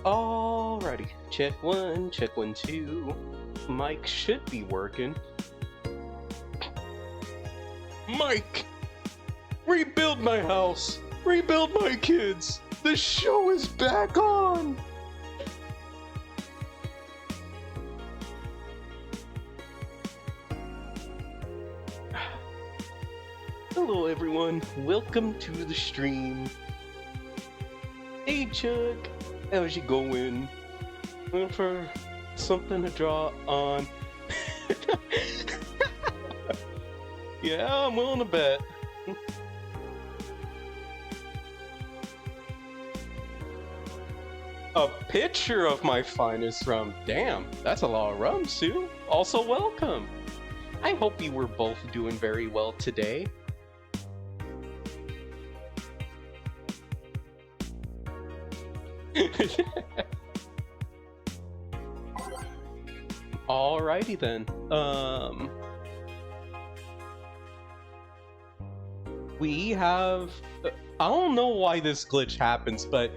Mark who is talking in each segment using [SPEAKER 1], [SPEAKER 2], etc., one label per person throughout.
[SPEAKER 1] Alrighty, check one, two. Mic should be working. Mike! Rebuild my house! Rebuild my kids! The show is back on! Hello everyone, welcome to the stream. Hey Chuck, how's it going? Looking for something to draw on? Yeah, I'm willing to bet. A picture of my finest rum. Damn, that's a lot of rum, Sue. Also welcome. I hope you were both doing very well today. Alrighty then. We have... I don't know why this glitch happens, but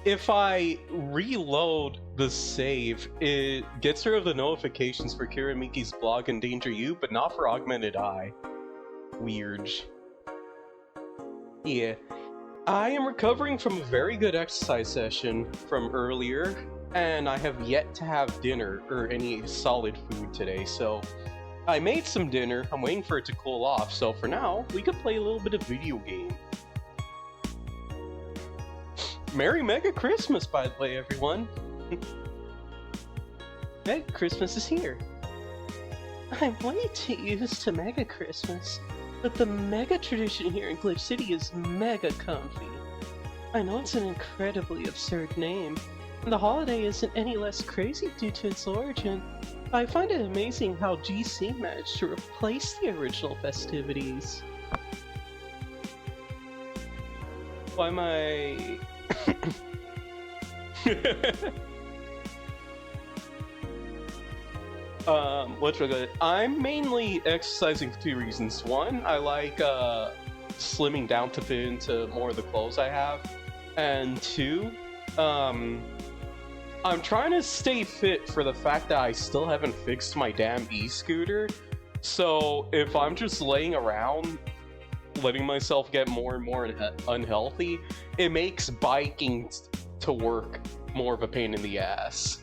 [SPEAKER 1] if I reload the save, it gets rid of the notifications for Kiramiki's blog Endanger You, but not for Augmented Eye. Weird. Yeah. I am recovering from a very good exercise session from earlier, and I have yet to have dinner or any solid food today, so I made some dinner. I'm waiting for it to cool off, so for now, we could play a little bit of video game. Merry Mega Christmas, by the way, everyone! Mega Christmas is here! I'm way too used to Mega Christmas, but the Mega tradition here in Glitch City is mega comfy. I know it's an incredibly absurd name, and the holiday isn't any less crazy due to its origin. I find it amazing how GC managed to replace the original festivities. Why am I... I'm mainly exercising for two reasons. One, I like slimming down to fit into more of the clothes I have. And two, I'm trying to stay fit for the fact that I still haven't fixed my damn e-scooter. So if I'm just laying around, letting myself get more and more unhealthy, it makes biking to work more of a pain in the ass.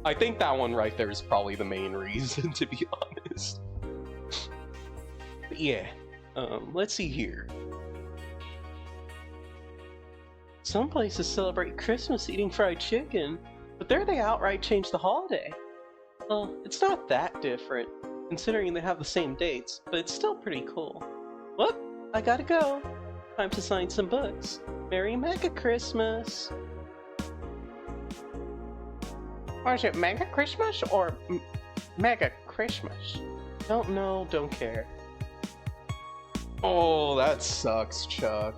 [SPEAKER 1] I think that one right there is probably the main reason, to be honest. But yeah, let's see here. Some places celebrate Christmas eating fried chicken, but there they outright change the holiday. Well, it's not that different, considering they have the same dates, but it's still pretty cool. Whoop, I gotta go. Time to sign some books. Merry Mega Christmas! Or is it Mega Christmas or Mega Christmas? Don't know, don't care. Oh, that sucks, Chuck.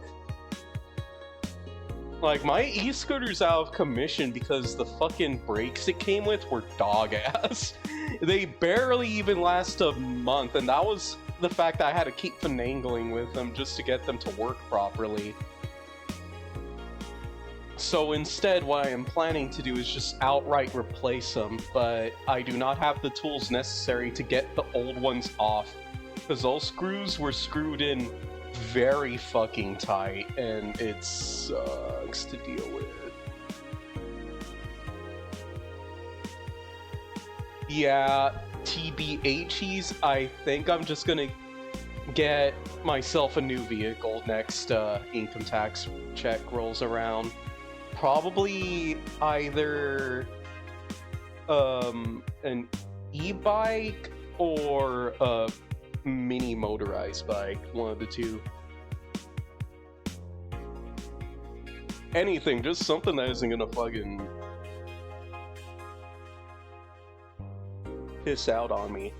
[SPEAKER 1] Like, my e-scooter's out of commission because the fucking brakes it came with were dog-ass. They barely even last a month, and that was the fact that I had to keep finagling with them just to get them to work properly. So instead, what I am planning to do is just outright replace them, but I do not have the tools necessary to get the old ones off, because those screws were screwed in very fucking tight, and it sucks to deal with. Yeah, TBHs, I think I'm just gonna get myself a new vehicle next income tax check rolls around. Probably either an e-bike or a mini motorized bike, one of the two. Anything, just something that isn't gonna fucking piss out on me.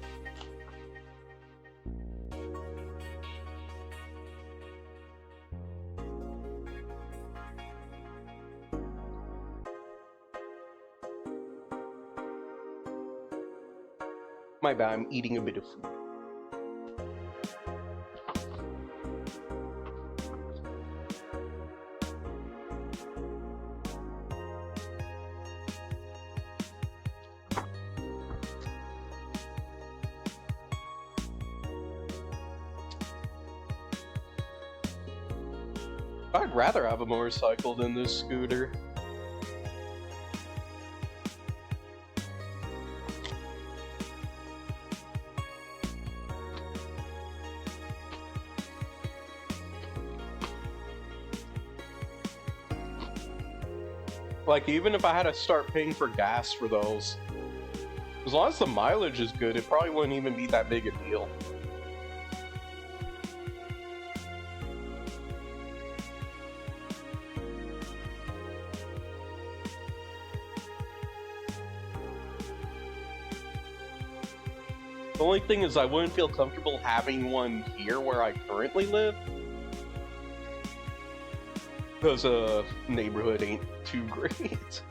[SPEAKER 1] My bad, I'm eating a bit of food. I'd rather have a motorcycle than this scooter. Like, even if I had to start paying for gas for those, as long as the mileage is good, it probably wouldn't even be that big a deal. The only thing is I wouldn't feel comfortable having one here where I currently live, because the neighborhood ain't too great.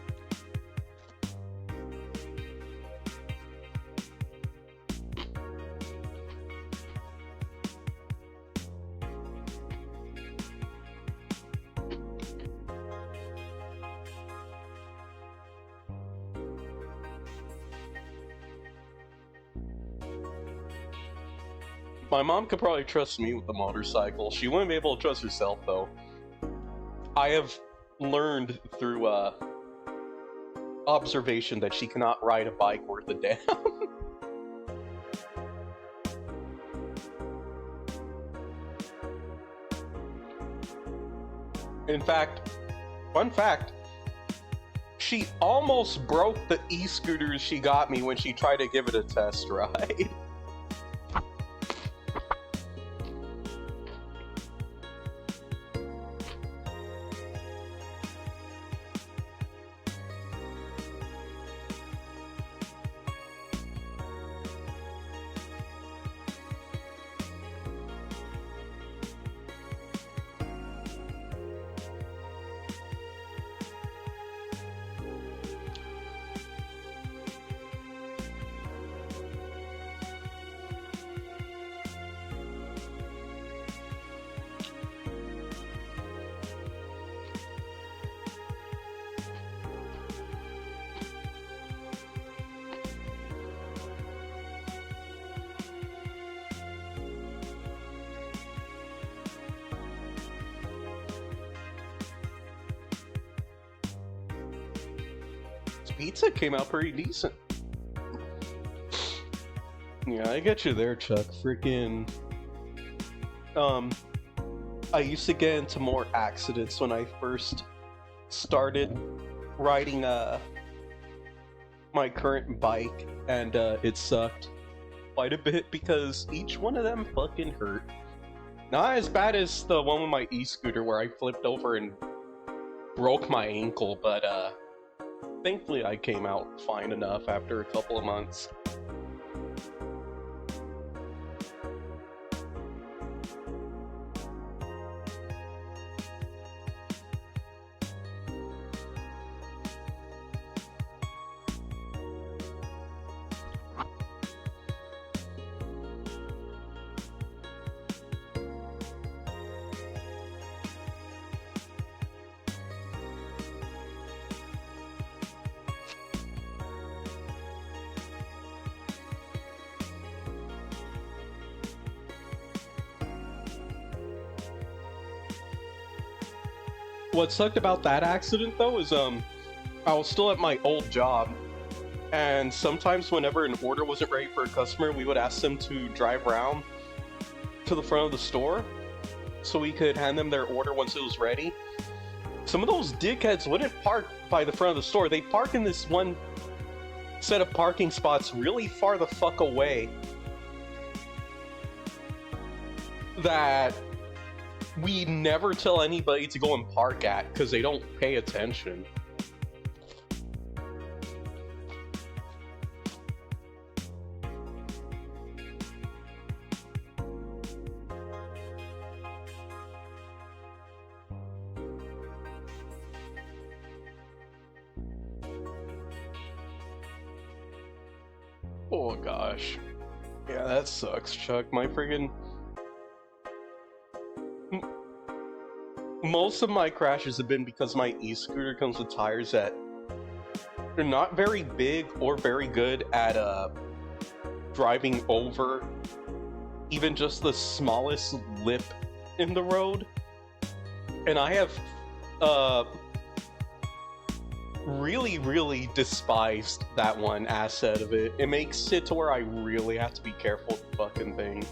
[SPEAKER 1] My mom could probably trust me with the motorcycle. She wouldn't be able to trust herself, though. I have learned through observation that she cannot ride a bike worth a damn. In fact, fun fact, she almost broke the e-scooters she got me when she tried to give it a test ride. Pizza came out pretty decent. Yeah, I get you there, Chuck. Freaking. I used to get into more accidents when I first started riding my current bike, and it sucked quite a bit because each one of them fucking hurt. Not as bad as the one with my e-scooter where I flipped over and broke my ankle, but thankfully I came out fine enough after a couple of months. What sucked about that accident, though, is I was still at my old job, and sometimes whenever an order wasn't ready for a customer, we would ask them to drive around to the front of the store so we could hand them their order once it was ready. Some of those dickheads wouldn't park by the front of the store. They park in this one set of parking spots really far the fuck away that we never tell anybody to go and park at because they don't pay attention. Oh gosh. Yeah, that sucks, Chuck. My friggin'... Most of my crashes have been because my e-scooter comes with tires that are not very big or very good at driving over even just the smallest lip in the road. and I have uh really despised that one asset of it. It makes it to where I really have to be careful with the fucking thing.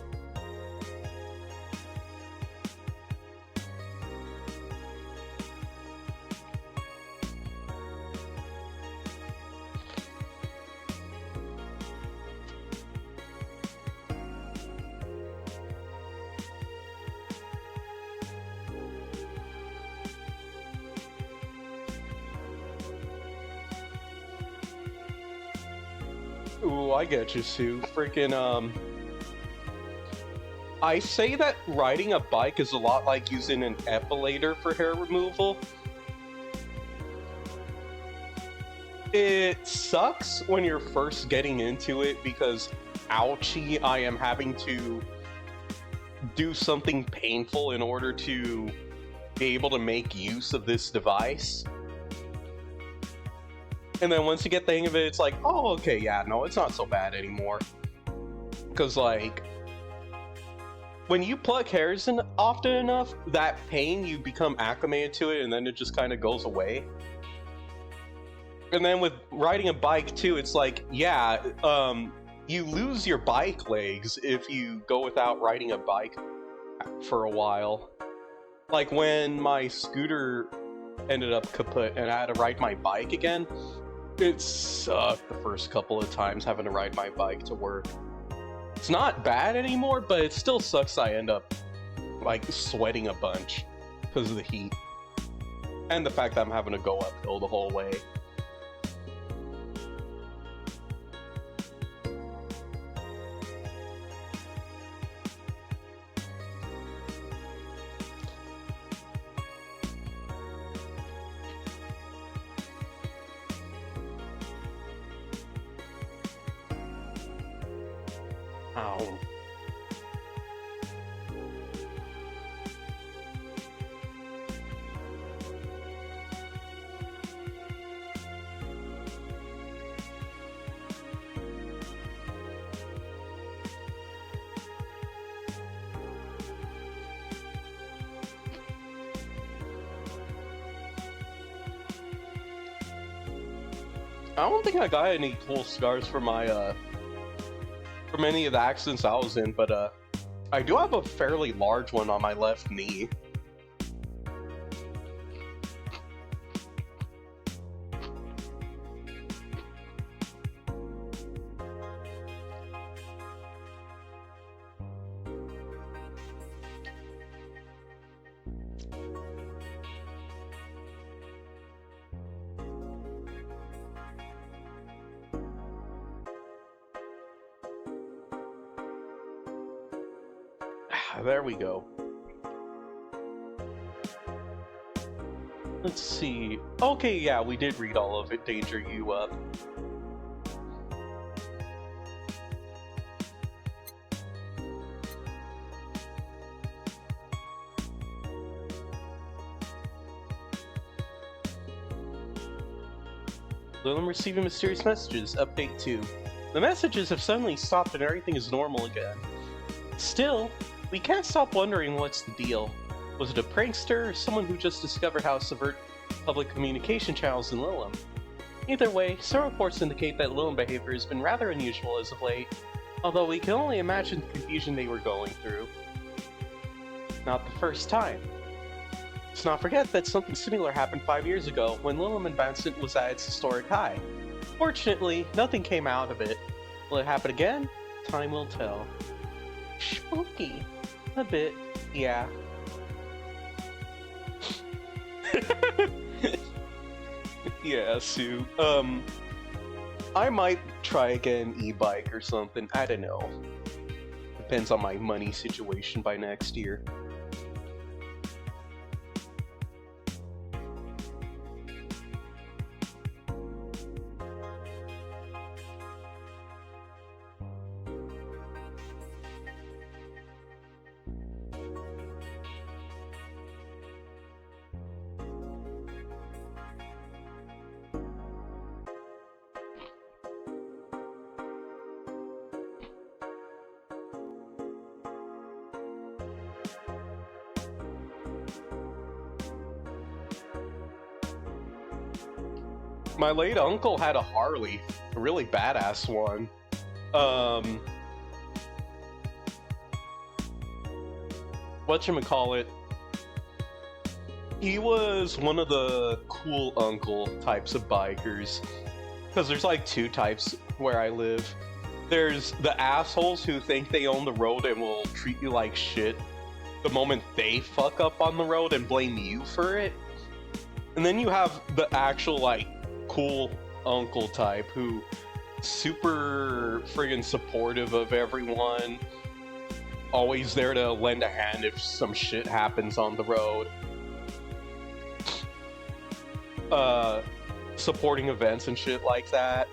[SPEAKER 1] Ooh, I get you, Sue. Freaking, I say that riding a bike is a lot like using an epilator for hair removal. It sucks when you're first getting into it because, ouchie, I am having to do something painful in order to be able to make use of this device. And then once you get the hang of it, it's like, oh, okay, yeah, no, it's not so bad anymore. Because, like, when you pluck hairs in often enough, that pain, you become acclimated to it, and then it just kind of goes away. And then with riding a bike, too, it's like, yeah, you lose your bike legs if you go without riding a bike for a while. Like, when my scooter ended up kaput and I had to ride my bike again, it sucked the first couple of times having to ride my bike to work. It's not bad anymore, but it still sucks I end up, like, sweating a bunch because of the heat. And the fact that I'm having to go uphill the whole way. Ow. I don't think I got any cool scars for my, from any of the accidents I was in, but, I do have a fairly large one on my left knee. There we go. Let's see. Okay, yeah, we did read all of it. Danger you up. Lilum receiving mysterious messages. Update 2. The messages have suddenly stopped and everything is normal again. Still, we can't stop wondering what's the deal. Was it a prankster or someone who just discovered how to subvert public communication channels in Lilum? Either way, some reports indicate that Lilum behavior has been rather unusual as of late, although we can only imagine the confusion they were going through. Not the first time. Let's not forget that something similar happened 5 years ago when Lilum advancement was at its historic high. Fortunately, nothing came out of it. Will it happen again? Time will tell. Spooky. A bit, yeah. Yeah, Sue. I might try again e-bike or something. I don't know. Depends on my money situation by next year. My late uncle had a Harley, a really badass one. Whatchamacallit, he was one of the cool uncle types of bikers. Because there's like two types where I live. There's the assholes who think they own the road and will treat you like shit the moment they fuck up on the road and blame you for it. And then you have the actual, like, cool uncle type who super friggin' supportive of everyone, always there to lend a hand if some shit happens on the road. Supporting events and shit like that.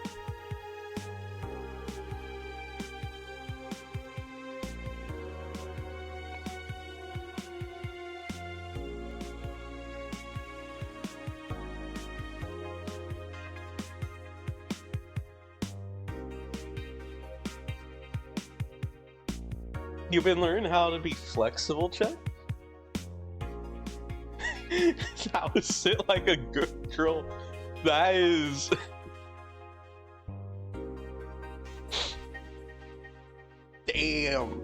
[SPEAKER 1] You've been learning how to be flexible, Chuck? How to sit like a good girl. That is... Damn.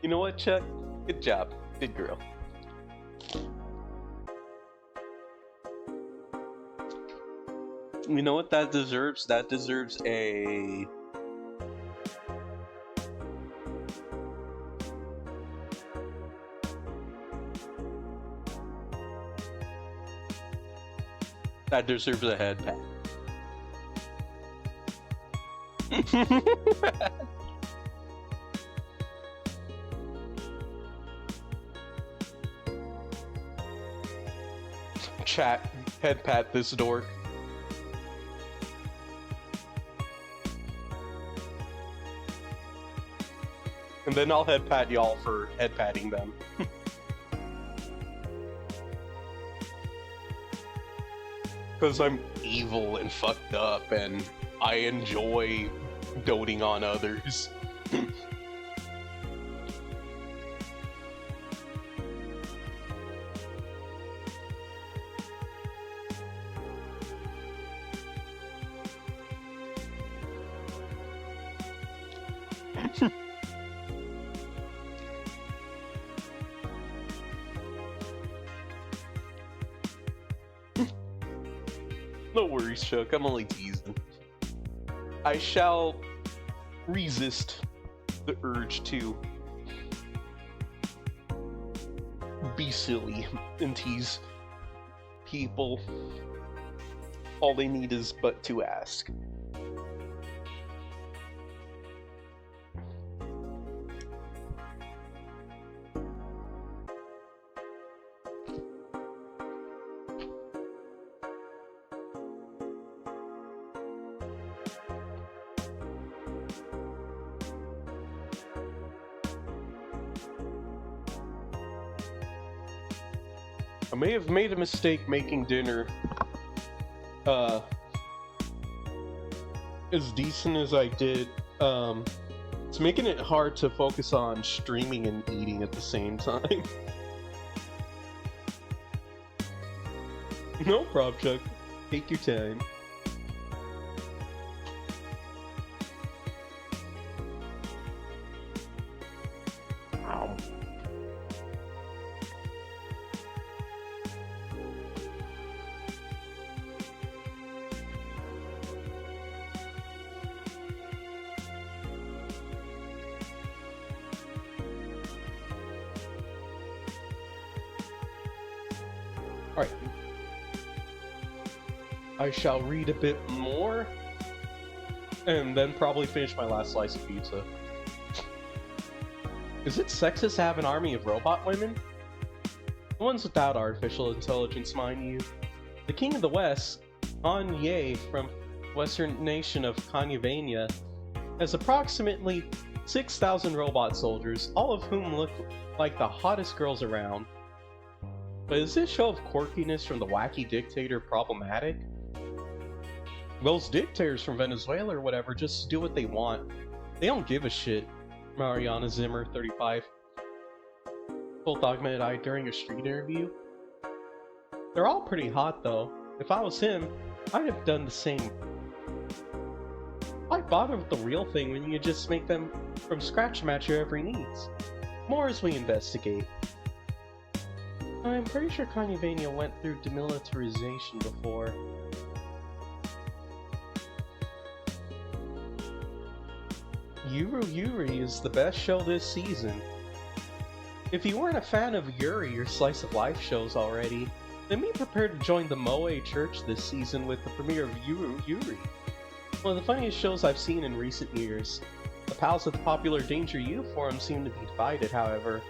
[SPEAKER 1] You know what, Chuck? Good job. Good girl. You know what that deserves? That deserves a... That deserves a head pat. Chat, head pat this dork. And then I'll head pat y'all for head patting them. Because I'm evil and fucked up, and I enjoy doting on others. No worries, Chuck. I'm only teasing. I shall resist the urge to be silly and tease people. All they need is but to ask. I may have made a mistake making dinner as decent as I did. It's making it hard to focus on streaming and eating at the same time. No problem, Chuck. Take your time. Alright. I shall read a bit more, and then probably finish my last slice of pizza. Is it sexist to have an army of robot women? The ones without artificial intelligence, mind you. The King of the West, Anye from western nation of Kanyavania, has approximately 6,000 robot soldiers, all of whom look like the hottest girls around. But is this show of quirkiness from the wacky dictator problematic? Those dictators from Venezuela or whatever just do what they want. They don't give a shit. Mariana Zimmer, 35, told Ahmed I during a street interview. They're all pretty hot though. If I was him, I'd have done the same. Why bother with the real thing when you just make them from scratch match your every needs? More as we investigate. I'm pretty sure Kanyavania went through demilitarization before. Yuru Yuri is the best show this season. If you weren't a fan of Yuri or Slice of Life shows already, then be prepared to join the Moe Church this season with the premiere of Yuru Yuri. One of the funniest shows I've seen in recent years. The pals of the popular Danger U forum seem to be divided, however.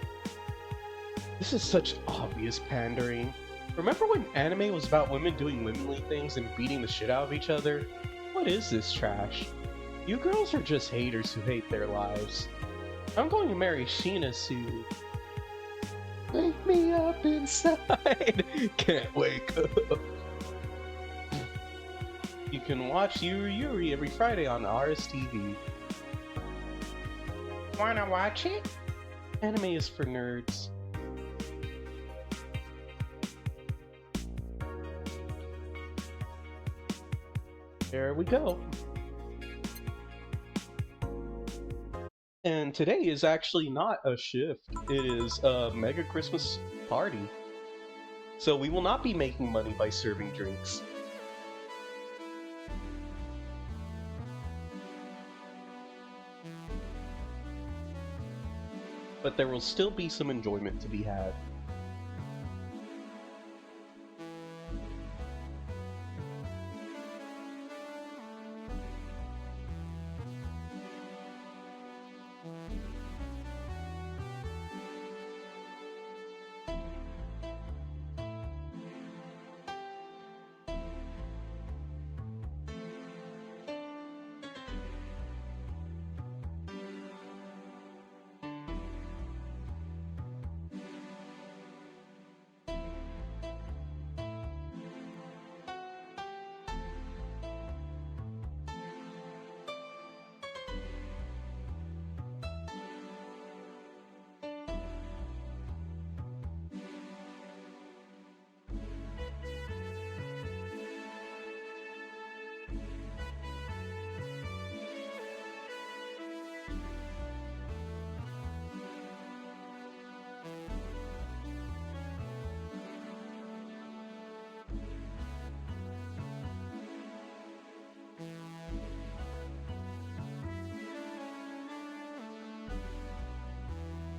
[SPEAKER 1] This is such obvious pandering. Remember when anime was about women doing womanly things and beating the shit out of each other? What is this trash? You girls are just haters who hate their lives. I'm going to marry Sheena soon. Wake me up inside. Can't wake up. You can watch Yuri Yuri every Friday on RSTV. Wanna watch it? Anime is for nerds. There we go. And today is actually not a shift, it is a mega Christmas party. So we will not be making money by serving drinks. But there will still be some enjoyment to be had.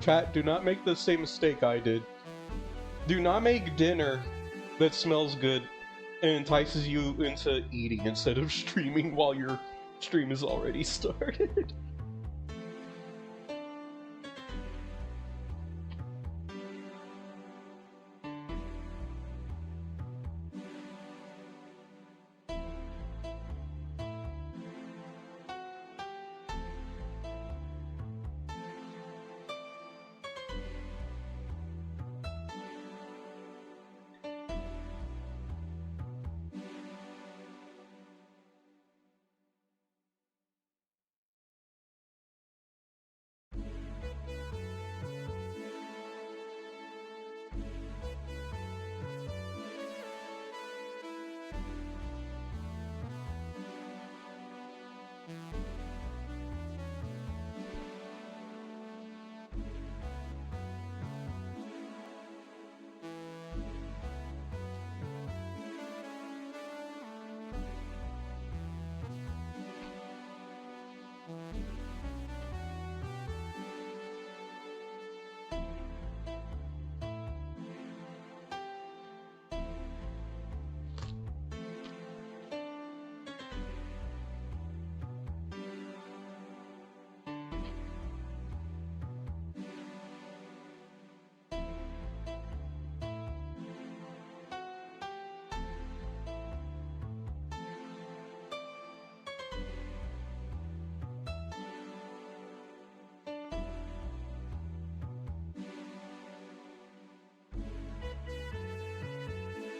[SPEAKER 1] Chat, do not make the same mistake I did. Do not make dinner that smells good and entices you into eating instead of streaming while your stream is already started.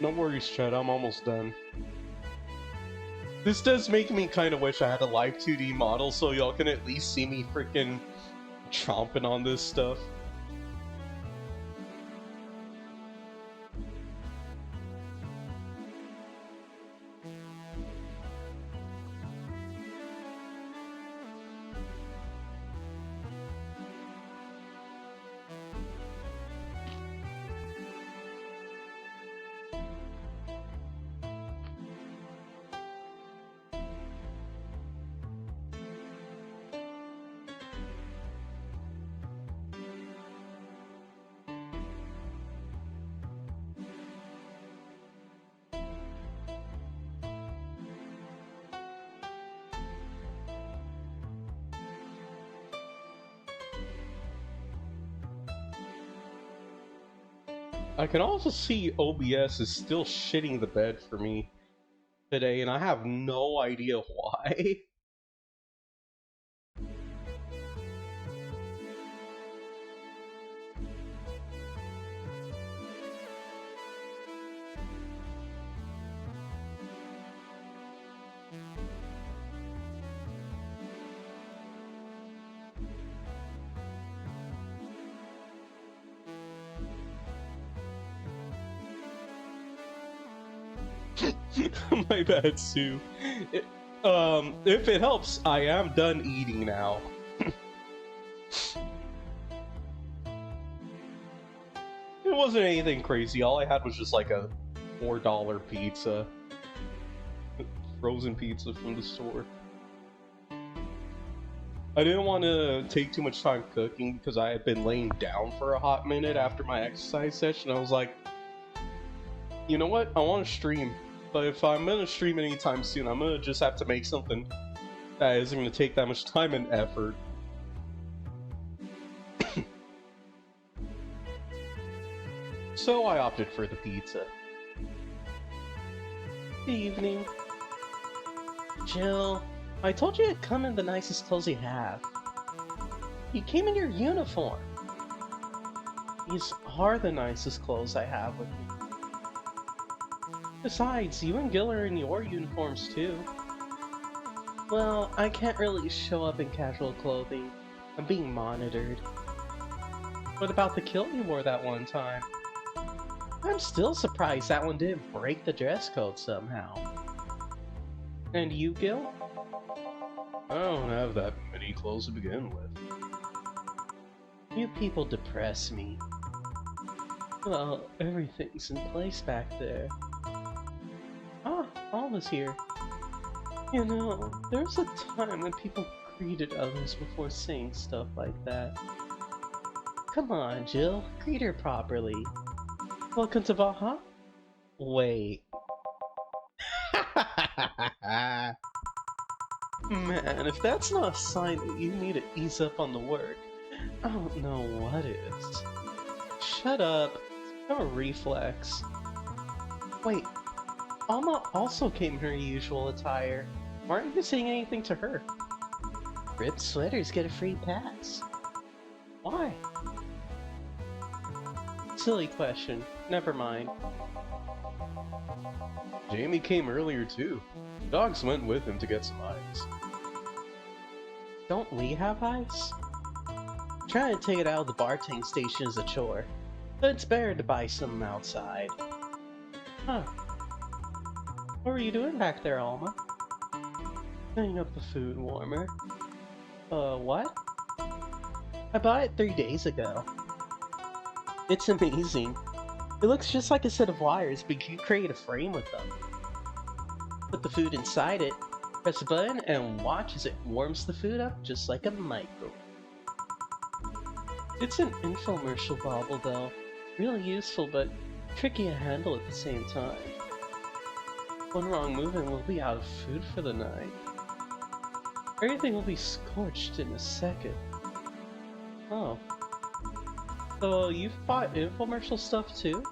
[SPEAKER 1] No worries, Chad, I'm almost done. This does make me kind of wish I had a live 2D model so y'all can at least see me freaking chomping on this stuff. I can also see OBS is still shitting the bed for me today, and I have no idea why. My bad, Sue. If it helps, I am done eating now. It wasn't anything crazy. All I had was just like a $4 pizza. Frozen pizza from the store. I didn't want to take too much time cooking because I had been laying down for a hot minute after my exercise session. I was like, you know what? I want to stream. But if I'm going to stream anytime soon, I'm going to just have to make something that isn't going to take that much time and effort. So I opted for the pizza. Good evening. Jill, I told you to come in the nicest clothes you have. You came in your uniform. These are the nicest clothes I have with me. Besides, you and Gil are in your uniforms too. Well, I can't really show up in casual clothing. I'm being monitored. What about the kilt you wore that one time? I'm still surprised that one didn't break the dress code somehow. And you, Gil? I don't have that many clothes to begin with. You people depress me. Well, everything's in place back there. Ah, Alma's here. You know, there was a time when people greeted others before saying stuff like that. Come on, Jill, greet her properly. Welcome to Valhalla? Wait. Man, if that's not a sign that you need to ease up on the work, I don't know what is. Shut up. It's no reflex. Wait, Alma also came in her usual attire. Why aren't you saying anything to her? Ripped sweaters get a free pass. Why? Silly question. Never mind. Jamie came earlier too. Dogs went with him to get some ice. Don't we have ice? Trying to take it out of the bar tank station is a chore, but it's better to buy some outside. Huh. What were you doing back there, Alma? Setting up the food warmer. What? I bought it 3 days ago. It's amazing. It looks just like a set of wires, but you create a frame with them. Put the food inside it, press a button, and watch as it warms the food up just like a microwave. It's an infomercial bauble though. Really useful, but tricky to handle at the same time. One wrong move and we'll be out of food for the night. Everything will be scorched in a second. Oh. So you've bought infomercial stuff too?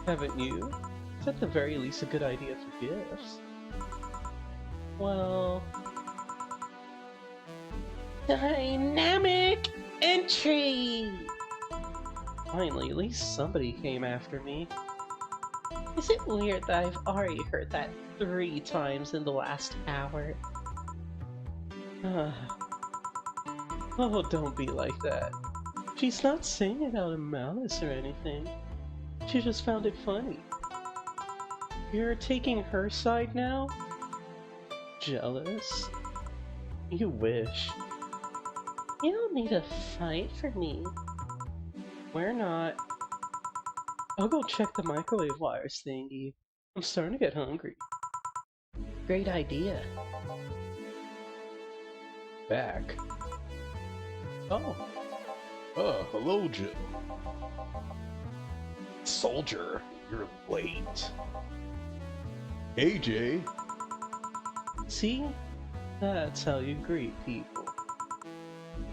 [SPEAKER 1] Haven't you? It's at the very least a good idea for gifts. Well... Dynamic entry! Finally, at least somebody came after me. Is it weird that I've already heard that 3 times in the last hour? Oh, don't be like that. She's not saying it out of malice or anything. She just found it funny. You're taking her side now? Jealous? You wish. You don't need to fight for me. We're not. I'll go check the microwave wires thingy. I'm starting to get hungry. Great idea. Back. Oh. Hello, Jill. Soldier, you're late. Hey, Jay. See? That's how you greet people.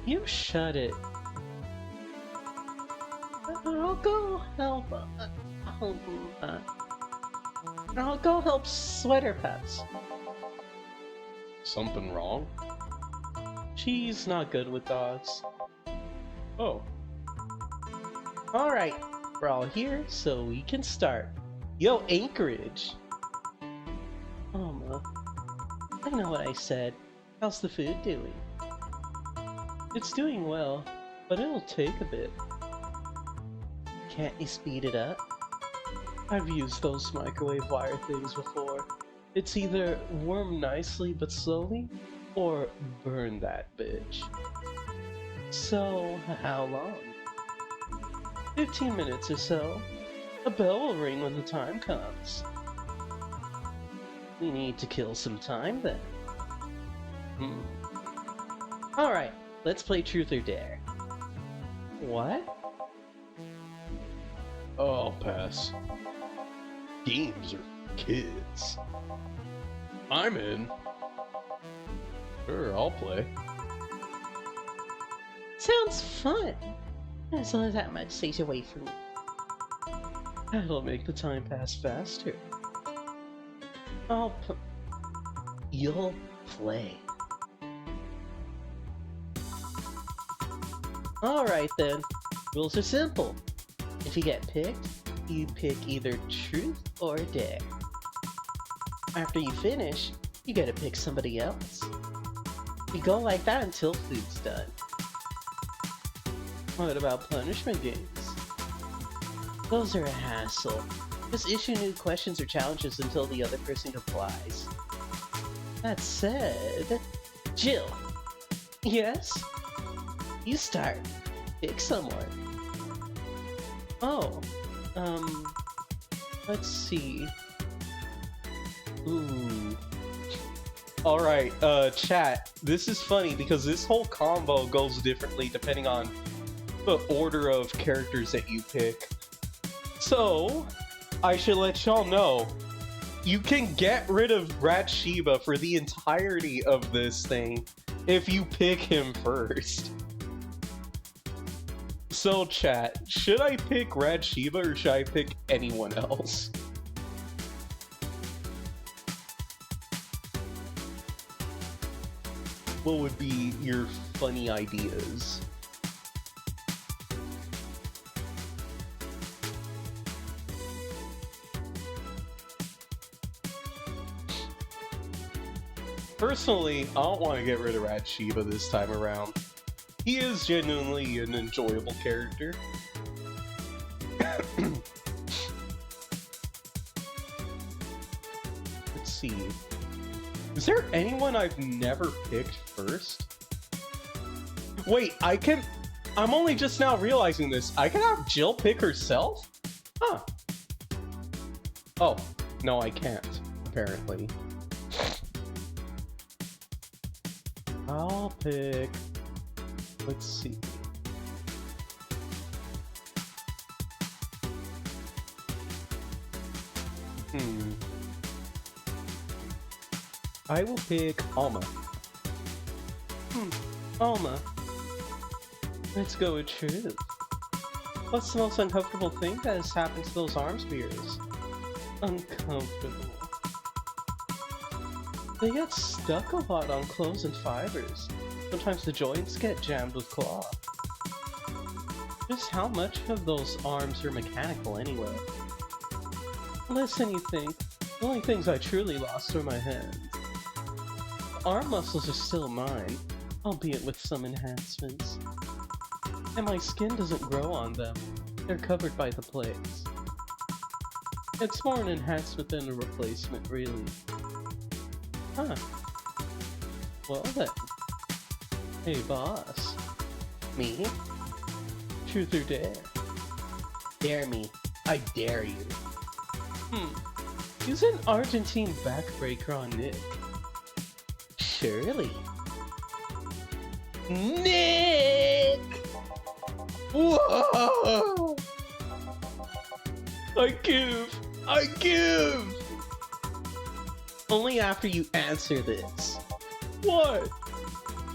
[SPEAKER 1] You shut it. I'll go help. I'll go help Sweater Pets. Something wrong? She's not good with dogs. Oh. Alright, we're all here, so we can start. Yo, Anchorage! I know what I said. How's the food doing? It's doing well, but it'll take a bit. Can't you speed it up? I've used those microwave wire things before. It's either warm nicely but slowly, or burn that bitch. So, how long? 15 minutes or so. A bell will ring when the time comes. We need to kill some time then. Alright, let's play Truth or Dare. What? Oh, I'll pass. Games are for kids. I'm in. Sure, I'll play. Sounds fun. As long as that much stays away from me. That'll make the time pass faster. You'll play. Alright then. Rules are simple. If you get picked, you pick either Truth or Dare. After you finish, you gotta pick somebody else. You go like that until food's done. What about punishment games? Those are a hassle. Just issue new questions or challenges until the other person replies. That said... Jill! Yes? You start. Pick someone. Oh. Let's see. Ooh. Alright, chat. This is funny because this whole combo goes differently depending on the order of characters that you pick. So, I should let y'all know, you can get rid of Radshiba for the entirety of this thing if you pick him first. So chat, should I pick Radshiba or should I pick anyone else? What would be your funny ideas? Personally, I don't want to get rid of Radshiba this time around. He is genuinely an enjoyable character. Let's see. Is there anyone I've never picked first? Wait, I'm only just now realizing this. I can have Jill pick herself? Huh. Oh, no I can't, apparently. I'll pick... Let's see. I will pick Alma. Alma. Let's go with Truth. What's the most uncomfortable thing that has happened to those arms of yours? Uncomfortable. They get stuck a lot on clothes and fibers. Sometimes the joints get jammed with cloth. Just how much of those arms are mechanical anyway? Less than you think. The only things I truly lost are my hands. The arm muscles are still mine, albeit with some enhancements. And my skin doesn't grow on them. They're covered by the plates. It's more an enhancement than a replacement, really. Huh. Well then. Hey boss. Me? Truth or dare? Dare me. I dare you. Use an Argentine backbreaker on Nick. Surely. Nick! Whoa! I give! I give! Only after you answer this. What?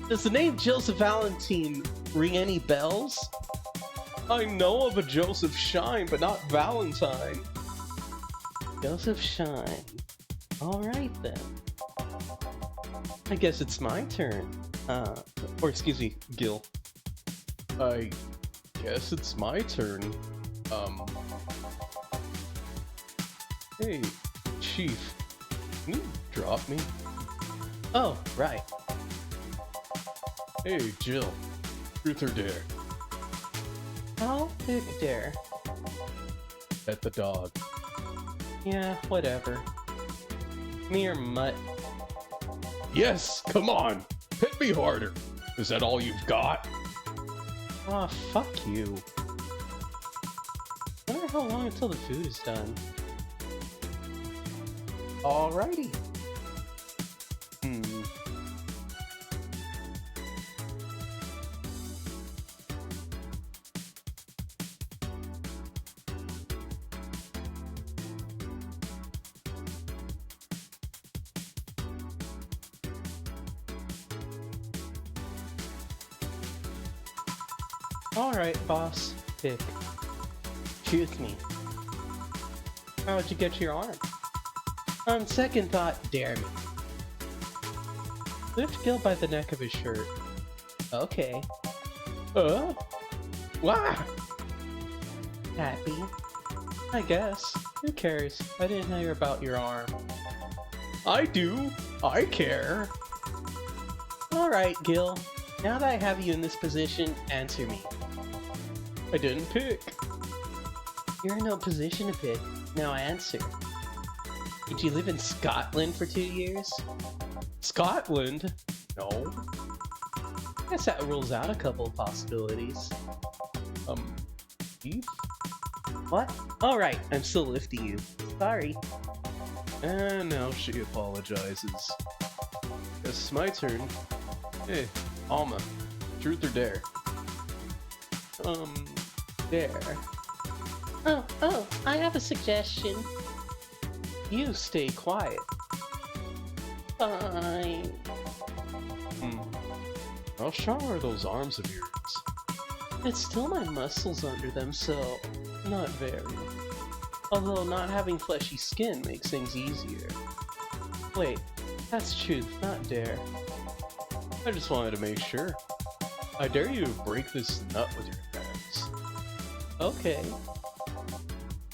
[SPEAKER 1] Does the name Joseph Valentine ring any bells? I know of a Joseph Shine, but not Valentine. Joseph Shine. Alright then. I guess it's my turn. Or excuse me, Gil. I guess it's my turn. Hey, Chief. Can you drop me? Oh, right. Hey, Jill. Truth or dare? I'll pick dare. Pet the dog. Yeah, whatever. Me or Mutt? Yes, come on! Hit me harder! Is that all you've got? Aw, fuck you. I wonder how long until the food is done. Alrighty. Alright, boss. Pick. Choose me. How'd you get your arm? On second thought, dare me. Lift Gil by the neck of his shirt. Okay. Why? Happy? I guess. Who cares? I didn't hear about your arm. I do. I care. Alright, Gil. Now that I have you in this position, answer me. I didn't pick. You're in no position to pick. Now answer. Did you live in Scotland for 2 years? Scotland? No. Guess that rules out a couple of possibilities. Beef? What? Alright, I'm still lifting you. Sorry. And now she apologizes. Guess it's my turn. Hey, Alma. Truth or dare? Dare. Oh, I have a suggestion. You stay quiet. Fine. How strong are those arms of yours? It's still my muscles under them, so not very. Although not having fleshy skin makes things easier. Wait, that's truth, not dare. I just wanted to make sure. I dare you to break this nut with your hands. Okay.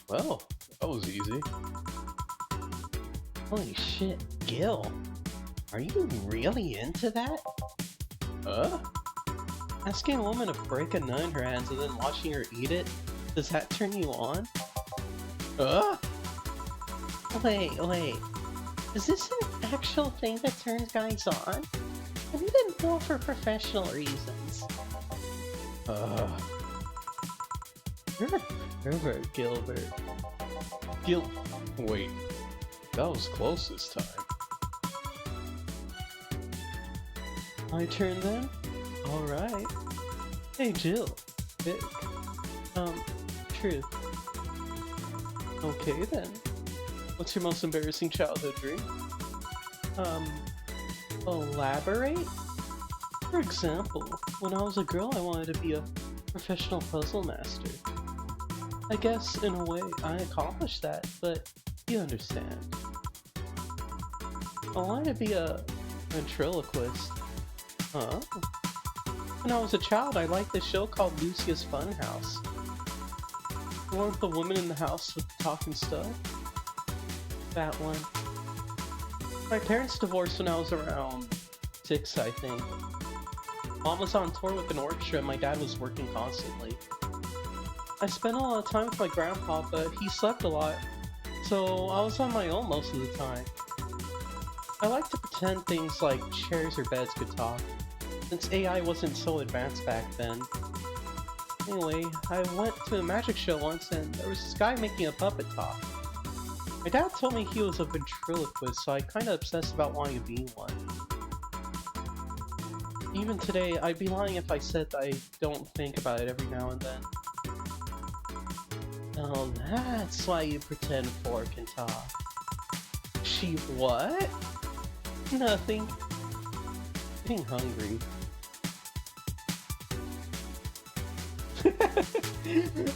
[SPEAKER 1] Well, that was easy. Holy shit, Gil. Are you really into that? Asking a woman to break a nut in her hands and then watching her eat it, does that turn you on? Wait. Is this an actual thing that turns guys on? I didn't know for professional reasons. You're a pervert, Gilbert. Wait. That was close this time. My turn then? Alright. Hey Jill. Pick. Truth. Okay then. What's your most embarrassing childhood dream? Elaborate? For example, when I was a girl I wanted to be a professional puzzle master. I guess, in a way, I accomplished that, but you understand. I wanted to be a ventriloquist. Huh? When I was a child, I liked this show called Lucia's Funhouse. The one with the woman in the house with the talking stuff? That one. My parents divorced when I was around 6, I think. Mom was on tour with an orchestra and my dad was working constantly. I spent a lot of time with my grandpa, but he slept a lot, so I was on my own most of the time. I like to pretend things like chairs or beds could talk, since AI wasn't so advanced back then. Anyway, I went to a magic show once and there was this guy making a puppet talk. My dad told me he was a ventriloquist, so I kinda obsessed about wanting to be one. Even today, I'd be lying if I said that I don't think about it every now and then. Oh, that's why you pretend 4 can talk. She what? Nothing. Getting hungry.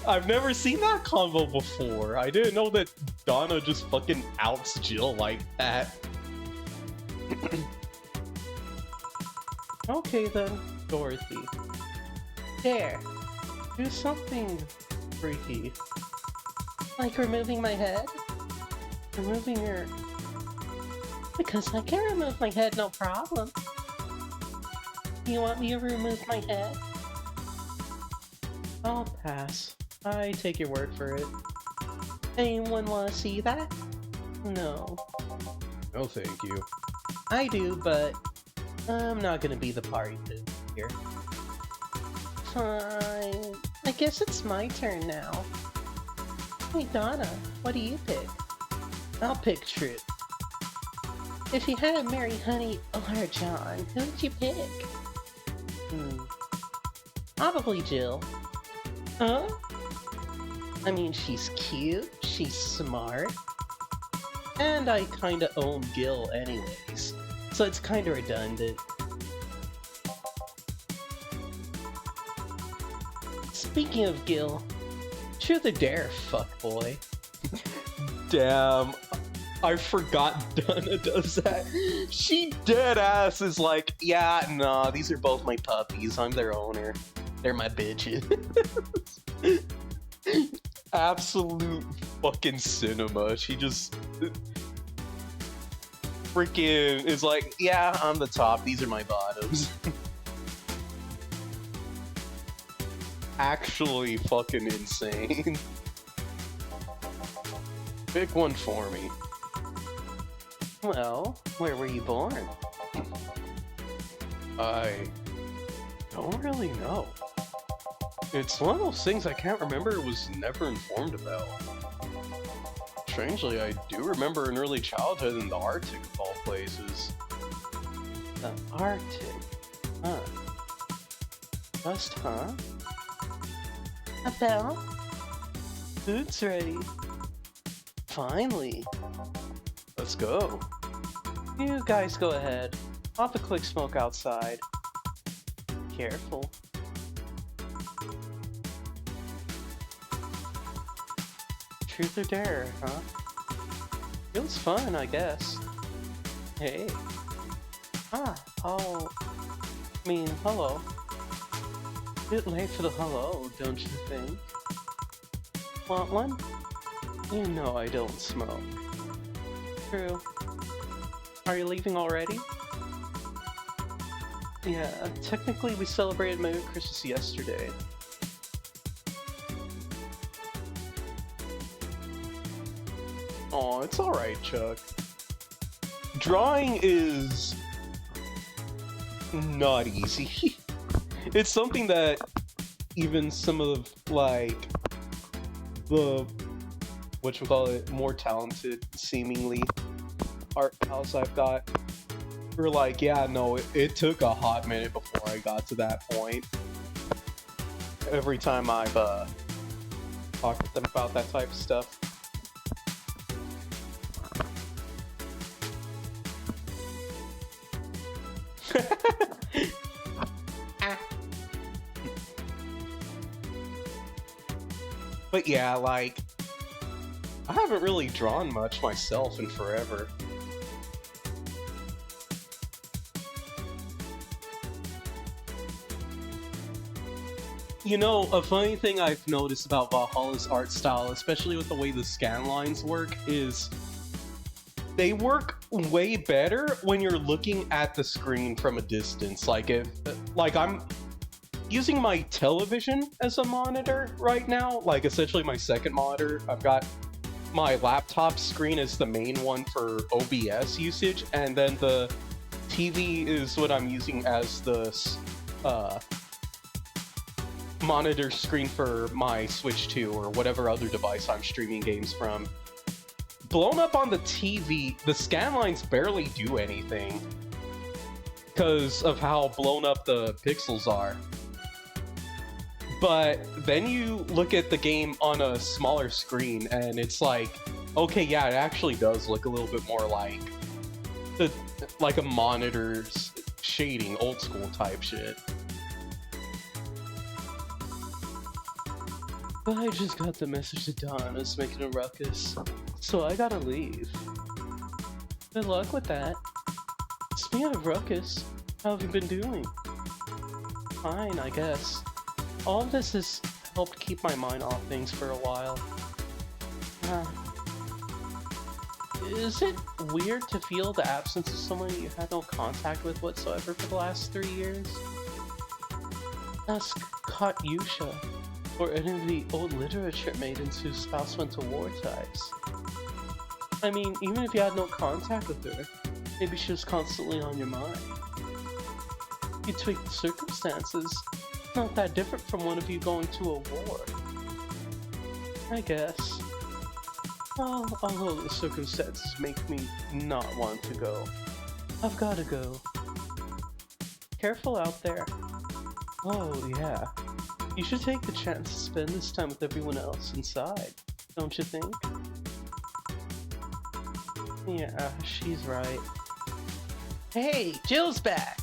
[SPEAKER 1] I've never seen that combo before. I didn't know that Donna just fucking outs Jill like that. Okay then, Dorothy. There. Do something freaky. Like removing my head? Removing your... Because I can remove my head, no problem. You want me to remove my head? I'll pass. I take your word for it. Anyone want to see that? No. No, thank you. I do, but I'm not gonna be the party pooper here. Fine. I guess it's my turn now. Hey Donna, what do you pick? I'll pick Trip. If you had to marry Honey or John, who would you pick? Probably Jill. Huh? I mean, she's cute, she's smart, and I kinda own Gil anyways, so it's kinda redundant. Speaking of Gil, Truth or Dare, fuckboy. Damn, I forgot Donna does that. She dead ass is like, yeah, nah, these are both my puppies, I'm their owner. They're my bitches. Absolute fucking cinema. She just freaking is like, yeah, I'm the top, these are my bottoms. Actually fucking insane. Pick one for me. Well, where were you born? I don't really know. It's one of those things I can't remember, was never informed about. Strangely, I do remember an early childhood in the Arctic of all places. The Arctic? Huh. Just huh? A bell? Food's ready. Finally. Let's go. You guys go ahead. I'll have a quick smoke outside. Careful. Truth or Dare, huh? It was fun, I guess. Hey. Oh. I mean, hello. Bit late for the hello, don't you think? Want one? You know I don't smoke. True. Are you leaving already? Yeah, technically we celebrated Merry Christmas yesterday. Aw, it's alright, Chuck. Drawing is not easy. It's something that even some of, like, the, whatchamacallit, more talented, seemingly, art pals I've got, were like, yeah, no, it took a hot minute before I got to that point. Every time I've, talked with them about that type of stuff. But yeah, like, I haven't really drawn much myself in forever. You know, a funny thing I've noticed about Valhalla's art style, especially with the way the scan lines work, is they work way better when you're looking at the screen from a distance. Like, I'm using my television as a monitor right now, like essentially my second monitor. I've got my laptop screen as the main one for OBS usage, and then the TV is what I'm using as the monitor screen for my Switch 2 or whatever other device I'm streaming games from. Blown up on the TV, the scan lines barely do anything because of how blown up the pixels are. But then you look at the game on a smaller screen and it's like, okay, yeah, it actually does look a little bit more like a monitor's shading, old school type shit. But I just got the message that Donna's making a ruckus, so I gotta leave. Good luck with that. Speaking of ruckus, how have you been doing? Fine, I guess. All of this has helped keep my mind off things for a while. Is it weird to feel the absence of someone you had no contact with whatsoever for the last 3 years? Ask Katyusha, or any of the old literature maidens whose spouse went to war ties. I mean, even if you had no contact with her, maybe she was constantly on your mind. You tweak the circumstances, not that different from one of you going to a war. I guess. Well, although the circumstances make me not want to go. I've gotta go. Careful out there. Oh, yeah. You should take the chance to spend this time with everyone else inside, don't you think? Yeah, she's right. Hey, Jill's back!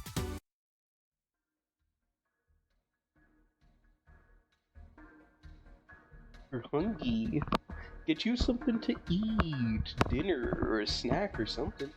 [SPEAKER 1] You're hungry. Get you something to eat, dinner or a snack or something.